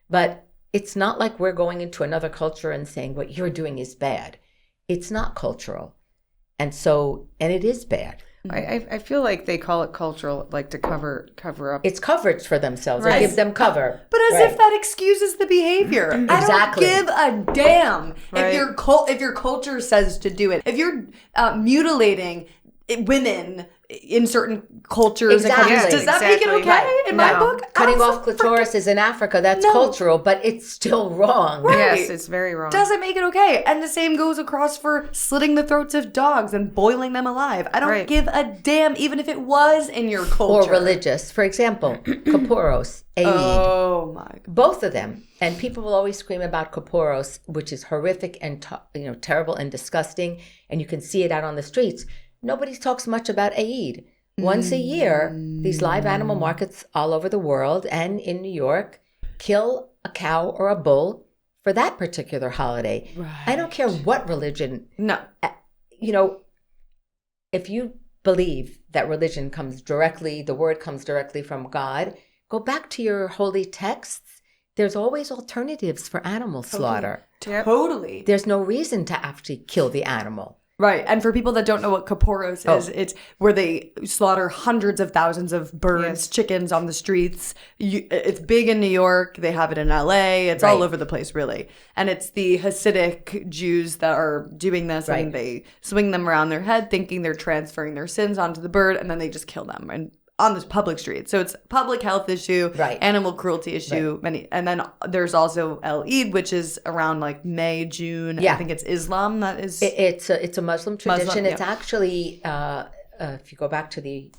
But it's not like we're going into another culture and saying what you're doing is bad. It's not cultural. And it is bad. I feel like they call it cultural, like to cover up. It's coverage for themselves. Right. They give them cover. But as if that excuses the behavior. Exactly. I don't give a damn if your culture says to do it. If you're mutilating women in certain cultures and countries, does that make it okay in my book? Cutting off clitoris in Africa, that's cultural, but it's still wrong. Right. Yes, it's very wrong. Doesn't make it okay. And the same goes across for slitting the throats of dogs and boiling them alive. I don't give a damn, even if it was in your culture. Or religious. For example, Kaporos, Aid. Oh my God. Both of them. And people will always scream about Kaporos, which is horrific and terrible and disgusting. And you can see it out on the streets. Nobody talks much about Eid. Once a year, these live animal markets all over the world and in New York kill a cow or a bull for that particular holiday. Right. I don't care what religion. No. If you believe that religion the word comes directly from God, go back to your holy texts. There's always alternatives for animal slaughter. Totally. There's no reason to actually kill the animal. Right. And for people that don't know what Kaporos is, it's where they slaughter hundreds of thousands of birds, chickens on the streets. It's big in New York. They have it in LA. It's all over the place, really. And it's the Hasidic Jews that are doing this, and they swing them around their head thinking they're transferring their sins onto the bird, and then they just kill them and on this public street. So it's a public health issue, animal cruelty issue. And then there's also El Eid, which is around like May, June. I think it's Islam that is. It's a Muslim tradition. It's actually, if you go back to the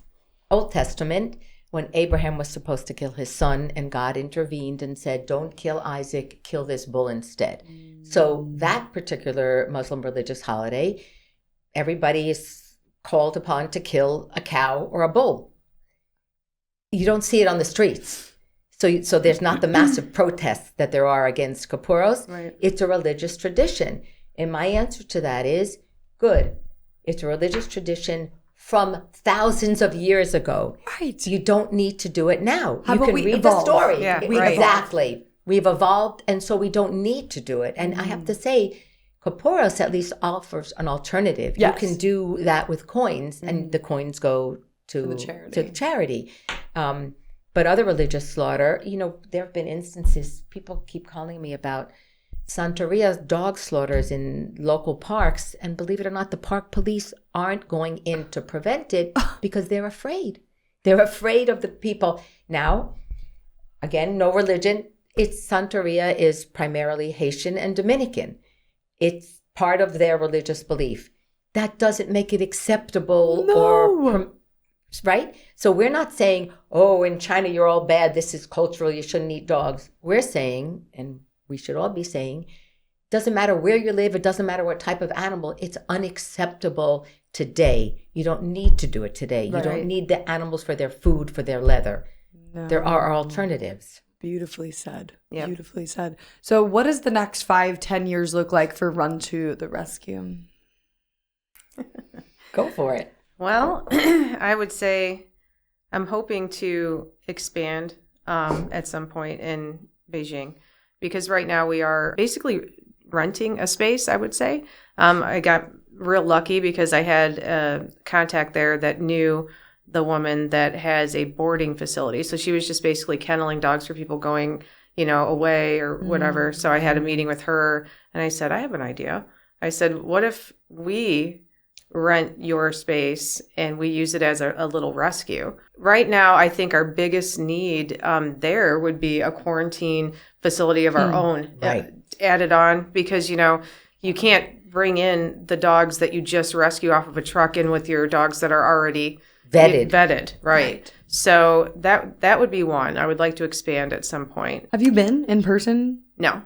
Old Testament, when Abraham was supposed to kill his son and God intervened and said, don't kill Isaac, kill this bull instead. So that particular Muslim religious holiday, everybody is called upon to kill a cow or a bull. You don't see it on the streets. So there's not the massive protests that there are against Kaporos. Right. It's a religious tradition. And my answer to that is, good. It's a religious tradition from thousands of years ago. Right. You don't need to do it now. How you can read evolve? The story. Yeah, exactly. We've evolved, and so we don't need to do it. And I have to say, Kaporos at least offers an alternative. Yes. You can do that with coins, and the coins go to the charity. But other religious slaughter, there have been instances, people keep calling me about Santeria's dog slaughters in local parks. And believe it or not, the park police aren't going in to prevent it because they're afraid. They're afraid of the people. Now, again, no religion. Santeria is primarily Haitian and Dominican. It's part of their religious belief. That doesn't make it acceptable right? So we're not saying, oh, in China, you're all bad. This is cultural. You shouldn't eat dogs. We're saying, and we should all be saying, doesn't matter where you live. It doesn't matter what type of animal. It's unacceptable today. You don't need to do it today. You don't need the animals for their food, for their leather. No. There are alternatives. Beautifully said. Yep. Beautifully said. So what does the next 5-10 years look like for Run to the Rescue? Go for it. Well, I would say I'm hoping to expand at some point in Beijing, because right now we are basically renting a space, I would say. I got real lucky because I had a contact there that knew the woman that has a boarding facility. So she was just basically kenneling dogs for people going, away or whatever. So I had a meeting with her and I said, I have an idea. I said, what if we rent your space and we use it as a little rescue. Right now, I think our biggest need there would be a quarantine facility of our own added on, because, you know, you can't bring in the dogs that you just rescue off of a truck in with your dogs that are already vetted. Right. So that would be one. I would like to expand at some point. Have you been in person? No.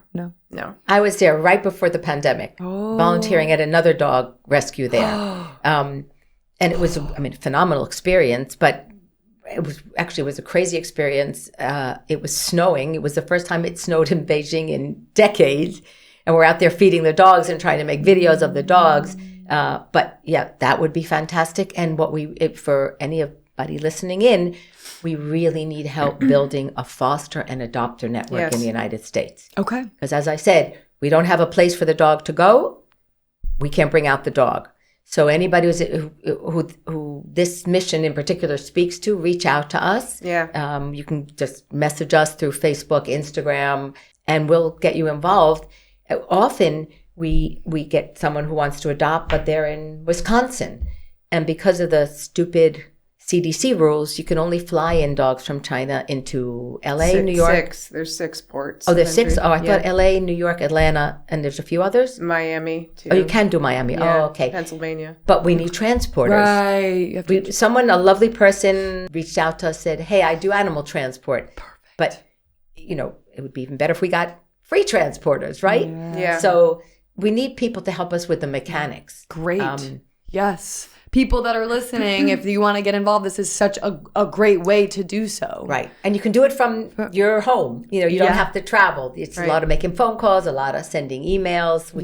I was there right before the pandemic, volunteering at another dog rescue there. And it was, a phenomenal experience, but it was a crazy experience. It was snowing. It was the first time it snowed in Beijing in decades. And we're out there feeding the dogs and trying to make videos of the dogs. But yeah, that would be fantastic. And for anybody listening in, we really need help building a foster and adopter network in the United States. Okay. Because as I said, we don't have a place for the dog to go. We can't bring out the dog. So anybody who this mission in particular speaks to, reach out to us. Yeah. You can just message us through Facebook, Instagram, and we'll get you involved. Often we get someone who wants to adopt, but they're in Wisconsin. And because of the stupid CDC rules, you can only fly in dogs from China into LA, New York. There's 6 ports. Oh, there's 6? Oh, I thought LA, New York, Atlanta, and there's a few others? Miami, too. Oh, you can do Miami. Yeah, oh, okay. Pennsylvania. But we need transporters. Right. A lovely person reached out to us, said, hey, I do animal transport. Perfect. But, it would be even better if we got free transporters, right? Yeah. So we need people to help us with the mechanics. Great. Yes. People that are listening, if you want to get involved, this is such a great way to do so. Right. And you can do it from your home. You don't have to travel. It's a lot of making phone calls, a lot of sending emails.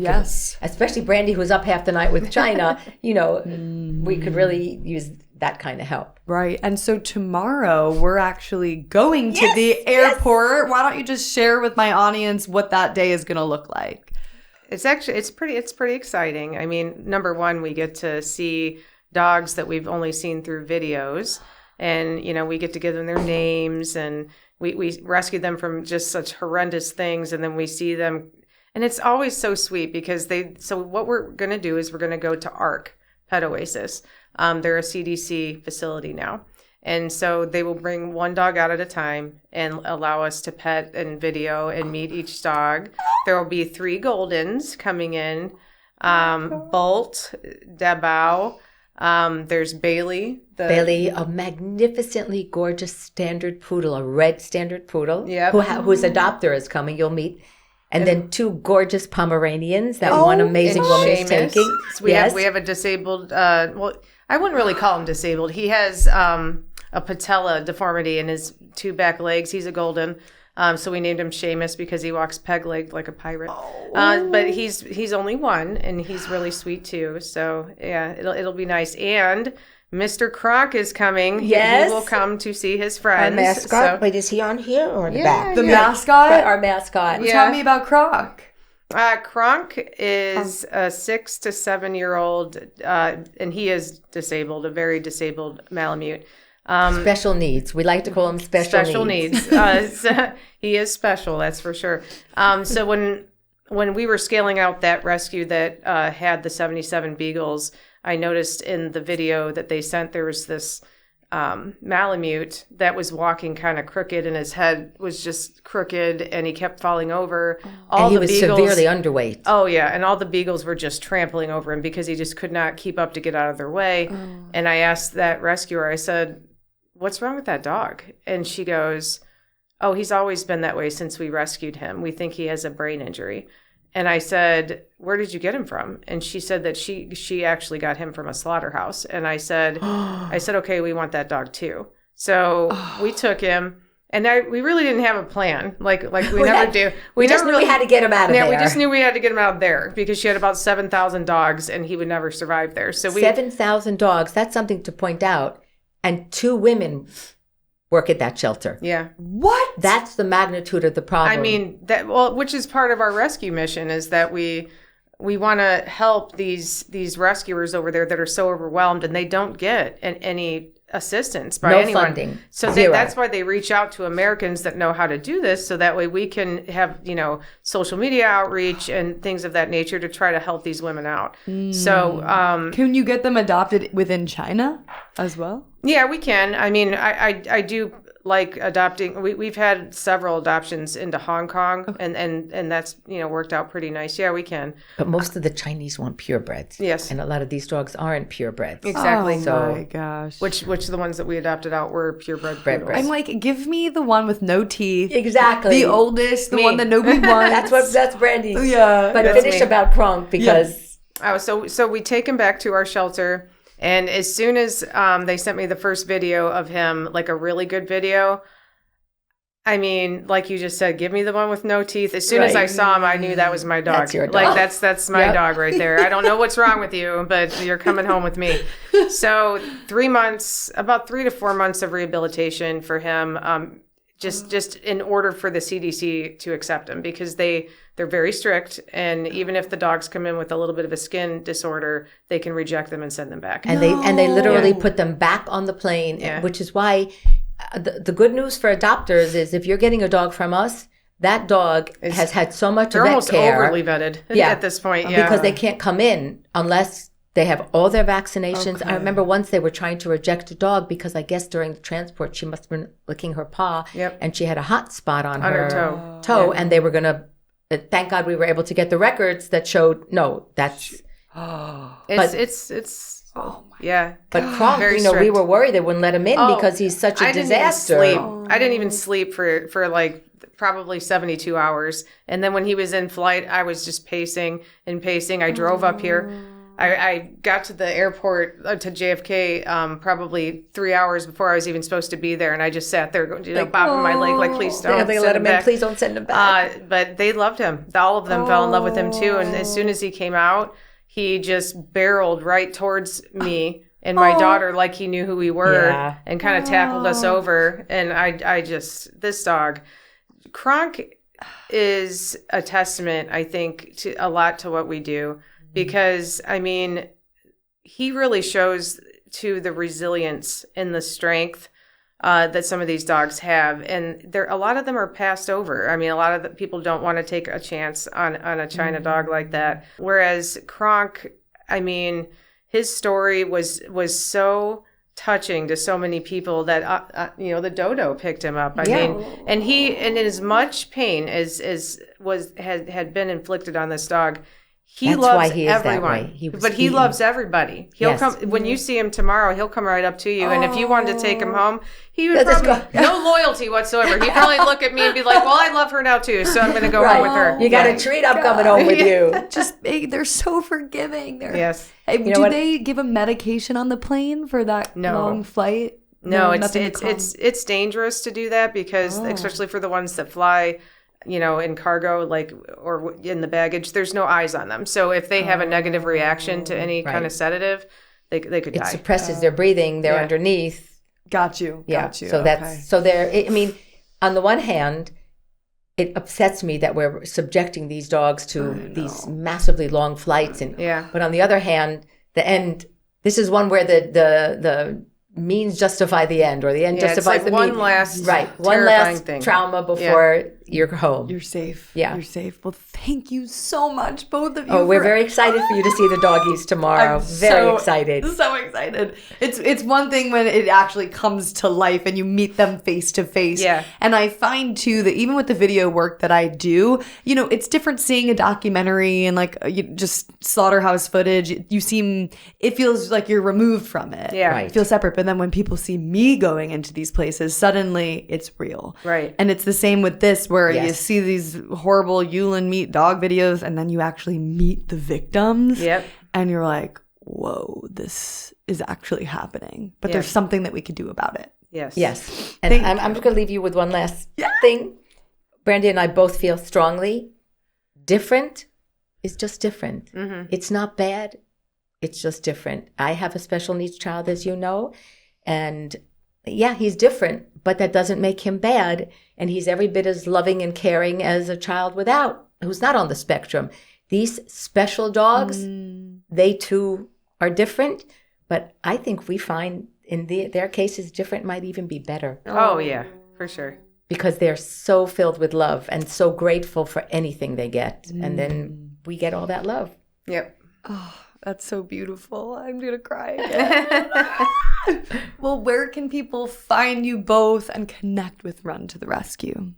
Especially Brandy, who's up half the night with China, we could really use that kind of help. Right. And so tomorrow we're actually going to the airport. Why don't you just share with my audience what that day is going to look like? It's pretty exciting. I mean, number one, we get to see dogs that we've only seen through videos, and we get to give them their names, and we rescue them from just such horrendous things, and then we see them, and it's always so sweet because so what we're going to do is we're going to go to ARC Pet Oasis. They're a CDC facility now. And so they will bring one dog out at a time and allow us to pet and video and meet each dog. There will be 3 Goldens coming in. Bolt, Dabao. There's Bailey. Bailey, a magnificently gorgeous standard poodle, a red standard poodle. Yep. Whose adopter is coming. You'll meet. And then 2 gorgeous Pomeranians that one amazing woman is taking. So we have a disabled, I wouldn't really call him disabled. He has a patella deformity in his 2 back legs. He's a golden. So we named him Seamus because he walks peg-legged like a pirate. But he's only 1, and he's really sweet too. So yeah, it'll be nice. And Mr. Croc is coming. Yes. He will come to see his friends. Our mascot. Wait, is he on here or in the back? The mascot? Our mascot. Tell me about Croc. Kronk is a 6 to 7 year old, and he is disabled, a very disabled Malamute. Special needs. We like to call him special needs. So he is special, that's for sure. So when we were scaling out that rescue that had the 77 Beagles, I noticed in the video that they sent there was this Malamute that was walking kind of crooked, and his head was just crooked, and he kept falling over. And he was severely underweight. Oh, yeah. And all the Beagles were just trampling over him because he just could not keep up to get out of their way. And I asked that rescuer, I said, what's wrong with that dog? And she goes, oh, he's always been that way since we rescued him. We think he has a brain injury. And I said, where did you get him from? And she said that she actually got him from a slaughterhouse. And I said, okay, we want that dog too. So we took him, and we really didn't have a plan. Like we never do. We just knew we had to get him out of there. Yeah, we just knew we had to get him out there because she had about 7,000 dogs, and he would never survive there. So 7,000 dogs. That's something to point out. And 2 women work at that shelter. Yeah. What? That's the magnitude of the problem. I mean, which is part of our rescue mission, is that we want to help these rescuers over there that are so overwhelmed, and they don't get any assistance by No anyone. funding. So Zero. that's why they reach out to Americans that know how to do this, so that way we can have, social media outreach and things of that nature to try to help these women out. So Can you get them adopted within China as well? yeah, we can. I mean, I do like adopting. We've had several adoptions into Hong Kong, and that's worked out pretty nice. Yeah, we can. But most of the Chinese want purebreds. Yes. And a lot of these dogs aren't purebreds. Exactly. Oh my gosh. Which the ones that we adopted out were purebred poodles. I'm like, give me the one with no teeth. Exactly. The oldest, the Me. one that nobody wants. That's Brandy. Yeah. But That's finish me. about Kronk because Oh, so we take him back to our shelter, and as soon as they sent me the first video of him, like a really good video. I mean, like you just said, give me the one with no teeth. As soon as I saw him, I knew that was my dog. That's your dog. Like that's my dog right there. I don't know what's wrong with you, but you're coming home with me. So about 3 to 4 months of rehabilitation for him, just in order for the CDC to accept him, because they're very strict, and even if the dogs come in with a little bit of a skin disorder, they can reject them and send them back. and they literally put them back on the plane, which is why the good news for adopters is if you're getting a dog from us, that dog has had so much They're vet almost care overly vetted at this point. Yeah. because they can't come in unless they have all their vaccinations. I remember once they were trying to reject a dog because I guess during the transport she must have been licking her paw, and she had a hot spot on her toe, and they were going to. Thank God we were able to get the records that showed no, that's. It's Oh my. yeah. But Kronk, Very we strict. were worried they wouldn't let him in because he's such a disaster. I didn't even sleep for like probably 72 hours. And then when he was in flight, I was just pacing and pacing. I drove up here. I got to the airport to JFK probably 3 hours before I was even supposed to be there, and I just sat there, bobbing my leg like, please don't. They send let him in. back. Please don't send him back. But they loved him. All of them fell in love with him too. And as soon as he came out, he just barreled right towards me and my daughter, like he knew who we were, and kind of tackled us over. And this dog, Kronk, is a testament, I think, to a lot to what we do. Because, I mean, he really shows to the resilience and the strength that some of these dogs have. And a lot of them are passed over. I mean, a lot of the people don't want to take a chance on a China dog like that. Whereas Kronk, I mean, his story was so touching to so many people that, the dodo picked him up. I mean, and in as much pain as had been inflicted on this dog, That's loves why he is everyone, that way. He loves everybody. He'll come when you see him tomorrow. He'll come right up to you, and if you wanted to take him home, he would probably no loyalty whatsoever. He'd probably look at me and be like, "Well, I love her now too, so I'm going to go home with her." You got a treat. I'm coming home with you. They're so forgiving. Yes. Hey, do they give a medication on the plane for that long flight? No, it's dangerous to do that because especially for the ones that fly. In cargo, or in the baggage, there's no eyes on them. So if they have a negative reaction to any kind of sedative, they could die. It suppresses their breathing. They're underneath. Got you. So so they're. I mean, on the one hand, it upsets me that we're subjecting these dogs to these massively long flights, but on the other hand, this is one where the means justify the end, or the end justifies the means. One last thing. Trauma before you're home. You're safe. Yeah. You're safe. Well, thank you so much, both of you. Oh, we're very excited for you to see the doggies tomorrow. Very excited. So excited. It's one thing when it actually comes to life and you meet them face to face. Yeah. And I find too that even with the video work that I do, it's different seeing a documentary and just slaughterhouse footage. It feels like you're removed from it. Yeah. Right. It feels separate. But then when people see me going into these places, suddenly it's real. Right. And it's the same with this, where you see these horrible Yulin meat dog videos, and then you actually meet the victims. Yep. And you're like, whoa, this is actually happening. But there's something that we can do about it. Yes. And I'm just going to leave you with one last thing. Brandy and I both feel strongly. Different is just different. Mm-hmm. It's not bad. It's just different. I have a special needs child, as you know, and he's different, but that doesn't make him bad. And he's every bit as loving and caring as a child who's not on the spectrum. These special dogs, they too are different, but I think we find in their cases, different might even be better. Oh, yeah, for sure. Because they're so filled with love and so grateful for anything they get. And then we get all that love. Yep. Oh, that's so beautiful. I'm going to cry again. Well, where can people find you both and connect with Run to the Rescue?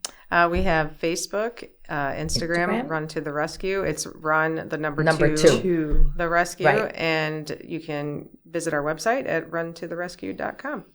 We have Facebook, Instagram, Run to the Rescue. It's Run, the number Number two, two. the rescue. Right. And you can visit our website at runtotherescue.com.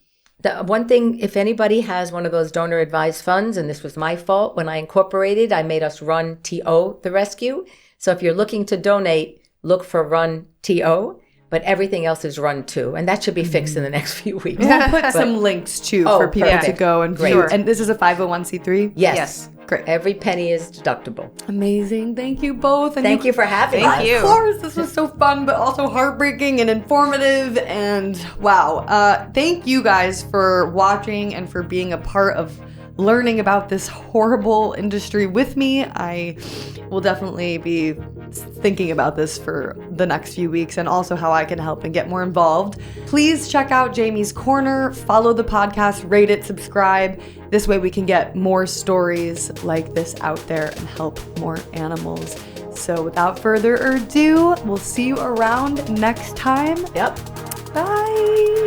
The one thing, if anybody has one of those donor advised funds, and this was my fault, when I incorporated, I made us Run TO the Rescue. So if you're looking to donate, look for Run TO, but everything else is Run To, and that should be fixed in the next few weeks. We'll put some links too for people to go and view. And this is a 501c3? Yes. Great. Every penny is deductible. Amazing. Thank you both. And Thank you for having us. Thank you. Of course. This was so fun, but also heartbreaking and informative. And wow. Thank you guys for watching and for being a part of learning about this horrible industry with me. I will definitely be thinking about this for the next few weeks and also how I can help and get more involved. Please check out Jamie's Corner, follow the podcast, rate it, subscribe. This way we can get more stories like this out there and help more animals. So without further ado, we'll see you around next time. Yep. Bye.